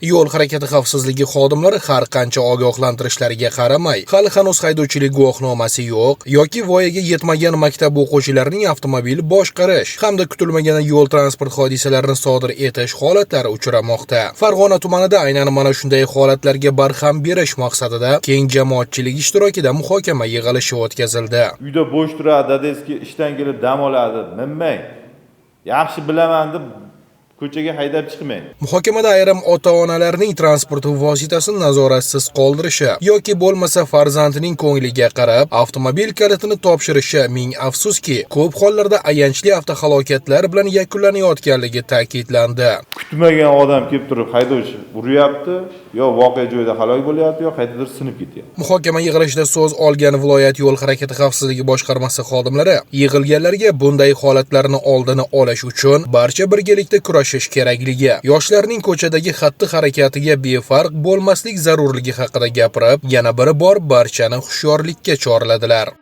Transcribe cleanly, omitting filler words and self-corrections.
Yo'l harakati xavfsizligi xodimlari har qancha ogohlantirishlarga qaramay, hali hanuz haydovchilik guvohnomasi yo'q yoki voyaga yetmagan maktab o'quvchilarining avtomobil boshqarish hamda kutilmagan yo'l transport hodisalarini sodir etish holatlari uchramoqda. Farg'ona tumanida aynan mana shunday holatlarga barham berish maqsadida keng jamoatchilik ishtirokida muhokama yig'ilishi o'tkazildi. Uyda bo'sh turadi, dadangizga ishdan kelib dam oladi, minmang. Yaxshi bilaman deb ko'chaga haydab chiqmang. Muhokamada ayrim ota-onalarning transport vositasini nazoratsiz qoldirishi yoki bo'lmasa farzandining ko'ngliga qarab avtomobil kalitini topshirishi ming afsuski, ko'p hollarda ayanchli avtohalokatlar bilan yakunlanayotganligi ta'kidlandi. Kutmagan odam kelib turib haydovchi uryapti, yo voqea joyida halok bo'lyapti, yo qayerdadir sinib ketyapti. Muhokama yig'ilishida so'z olgan viloyat yo'l harakati xavfsizligi boshqarmasi xodimlari yig'ilganlarga bunday holatlarni oldini olish uchun barcha birgalikda kurashish kerakligi, yoshlarning ko'chadagi xatti-harakatiga befarq bo'lmaslik zarurligi haqida gapirib, yana bir bor barchani hushyorlikka chorladilar.